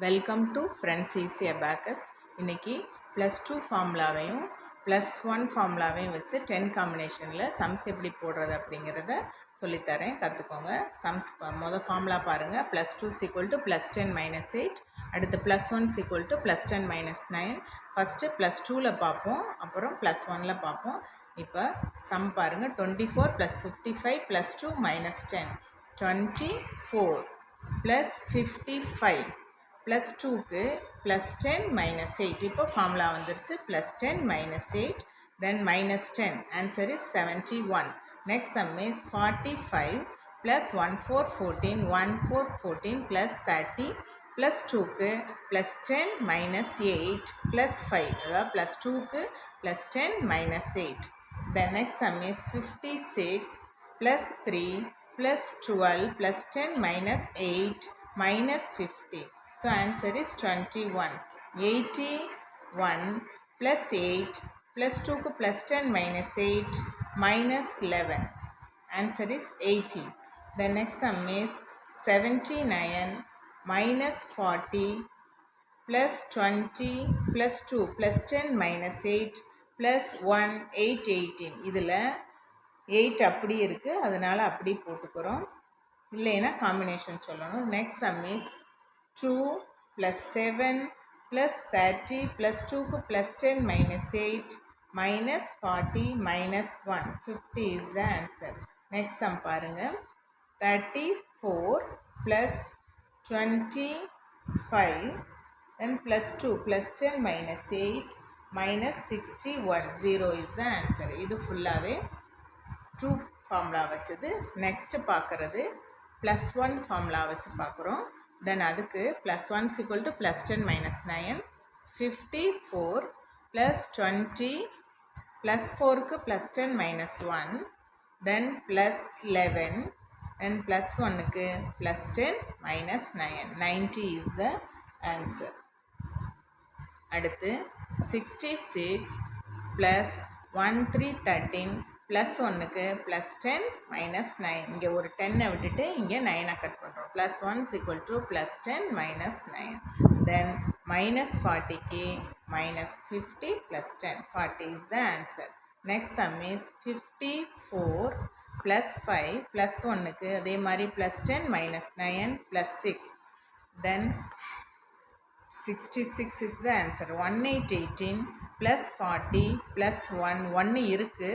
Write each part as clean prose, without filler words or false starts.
Welcome to friends easy abacus. இன்றைக்கி +2 ஃபார்முலாவையும் +1 ஃபார்முலாவையும் வச்சு 10 காம்பினேஷனில் சம்ஸ் எப்படி போடுறது அப்படிங்கிறத சொல்லித்தரேன், கற்றுக்கோங்க. சம்ஸ் மொதல் ஃபார்முலா பாருங்கள். +2 = +10 - 8. அடுத்து +1 = +10 - 9. ஃபஸ்ட்டு +2ல் பார்ப்போம், அப்புறம் +1ல் பார்ப்போம். இப்போ சம் பாருங்கள். 24 + 55 + 2 - 10. 24 + 55 +2க்கு +10 - 8. இப்போ ஃபார்முலா வந்துருச்சு. +10 - 8, then -10. Answer is 71. Next sum is 45 + 1 4 14 1 4 14 + 30 +2க்கு +10 - 8 +5. அதாவது +2க்கு +10 - 8. The next sum is 56 + 3 + 12 + 10 - 8 -50. So answer is 21. 81 + 8 +2க்கு +10 - 8 -11. Answer is 80. The next sum is 79 - 40 + 20 + 2 +10 - 8 +1 8 18. இதில் 8 அப்படி இருக்குது, அதனால் அப்படி போட்டுக்கிறோம். இல்லைன்னா காம்பினேஷன் சொல்லணும். நெக்ஸ்ட் சம் இஸ் 2 + 7 + 30 +2க்கு +10 - 8 -40 -1 50 is the answer. Next sum பாருங்கள். 34 + 25 then +2 +10 - 8 -61 0 is the answer. இது ஃபுல்லாகவே 2 ஃபார்முலா வச்சது. நெக்ஸ்ட்டு பார்க்குறது +1 ஃபார்முலா வச்சு பார்க்குறோம். தென் அதுக்கு +1 = +10 - 9. 54 + 20 +4க்கு +10 - 1 then +11 then +1க்கு +10 - 9 90 is the answer. அடுத்து 66 + 1 3 13 +1க்கு +10 - 9. இங்கே ஒரு 10 விட்டுட்டு இங்கே 9 கட் பண்ணுறோம். +1 = +10 - 9. Then -40க்கு -50 +10 40 is the answer. Next sum is 54 + 5 +1க்கு அதே மாதிரி +10 - 9 +6. Then 66 is the answer. 18 18 +40 +1 1 இருக்குது,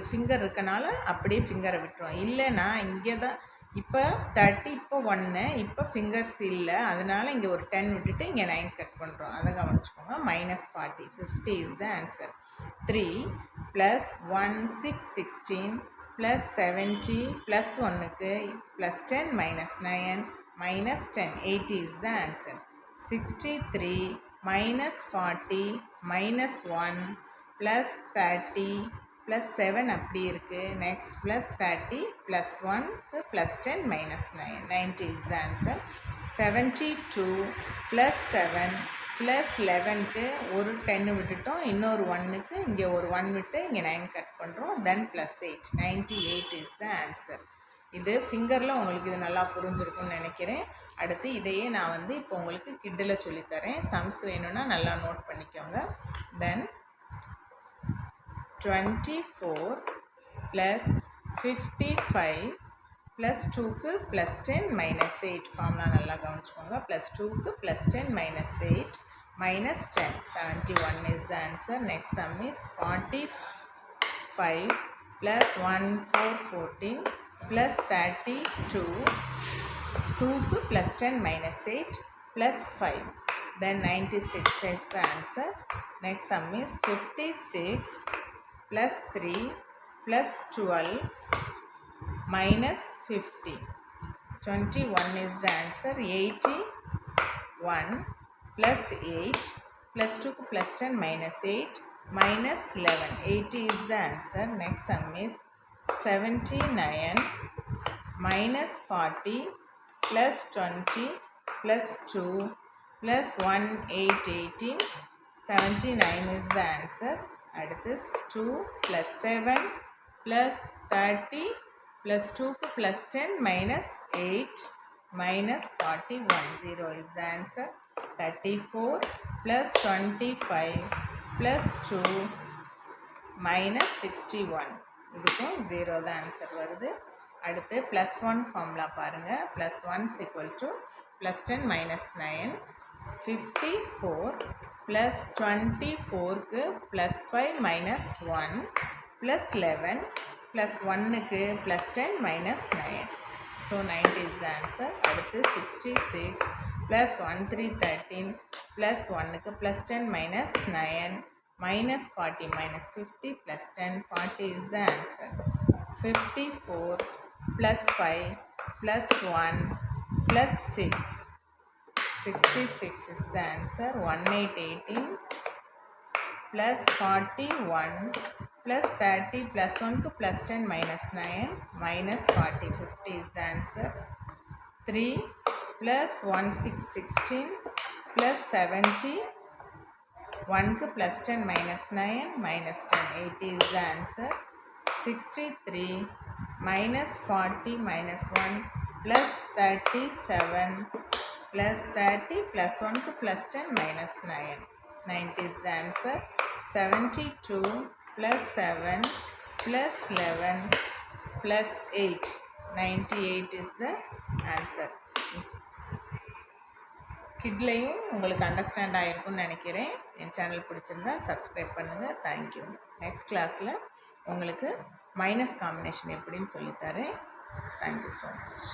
ஃபிங்கர் இருக்கனால அப்படியே ஃபிங்கரை விட்டுரும். இல்லைன்னா இங்கே தான் இப்போ 30 இப்போ 1 இப்போ ஃபிங்கர்ஸ் இல்லை, அதனால் இங்கே ஒரு 10 விட்டுட்டு இங்கே 9 கட் பண்ணுறோம். அதை கவனிச்சுக்கோங்க. -40 50 is the answer. 3 + 1 6 16 +70 +1க்கு +10 - 9 -10 80 is the answer. 63 -40 -1 +30 +7 அப்படி இருக்குது. Next +30 +1 +10 - 9 90 is the answer. 72 +7 +11க்கு ஒரு 10 விட்டுட்டோம், இன்னொரு 1க்கு இங்கே ஒரு 1 விட்டு இங்கே 9 கட் பண்ணுறோம். தென் +8 98 is the answer. இது ஃபிங்கரில் உங்களுக்கு இது நல்லா புரிஞ்சிருக்குன்னு நினைக்கிறேன். அடுத்து இதையே நான் இப்போ உங்களுக்கு கிட்டில் சொல்லித்தரேன். சம்ஸ் வேணும்னா நல்லா நோட் பண்ணிக்கோங்க. தென் 24 + 55 +2க்கு +10 - 8 ஃபார்முலா நல்லா கவனிச்சுக்கோங்க. +2க்கு +10 - 8 -10 71 is the answer. Next sum is 45 + 1 4 14 +32 2க்கு +10 - 8 +5. Then 96 is the answer. Next sum is 56 + 3 + 12 -50 21 is the answer. 81 + 8 +2க்கு +10 - 8 -11 80 is the answer. Next sum is 79 -40 +20 +2 +1 8 18 79 is the answer. அடுத்து 2 + 7 + 30 +2க்கு +10 - 8 minus 41. 0 is the answer. 34 plus 25 plus 2 minus 61. இதுக்கும் 0 தான் answer வருது. அடுத்து plus 1 formula பாருங்கள். Plus 1 is equal to plus 10 minus 9. 54 plus 24க்கு plus 5 minus 1 plus 11 plus 1க்கு plus 10 minus 9. So 90 is the answer. அடுத்து 66 plus 1 3 13 plus 1க்கு plus 10 minus 9 minus 40 minus 50 plus 10 40 is the answer. 54 plus 5 plus 1 plus 6 66 is the answer. 1818 plus 41 plus 30 plus 1 ku plus 10 minus 9 minus 40 50 is the answer. 3 plus 1 6 16 plus 70 1 ku plus 10 minus 9 minus 10 80 is the answer. 63 minus 40 minus 1 plus 37 plus 30 plus 1 ku plus 10 minus 9 90 is the answer. 72 plus 7 plus 11 plus 8 98 is the answer. கிட்லையும் உங்களுக்கு understand ஆகிருக்குன்னு நினைக்கிறேன். என் channel பிடிச்சிருந்தா subscribe பண்ணுங்கள். Thank you. Next கிளாஸில் உங்களுக்கு minus combination எப்படின்னு சொல்லித்தரேன். Thank you so much.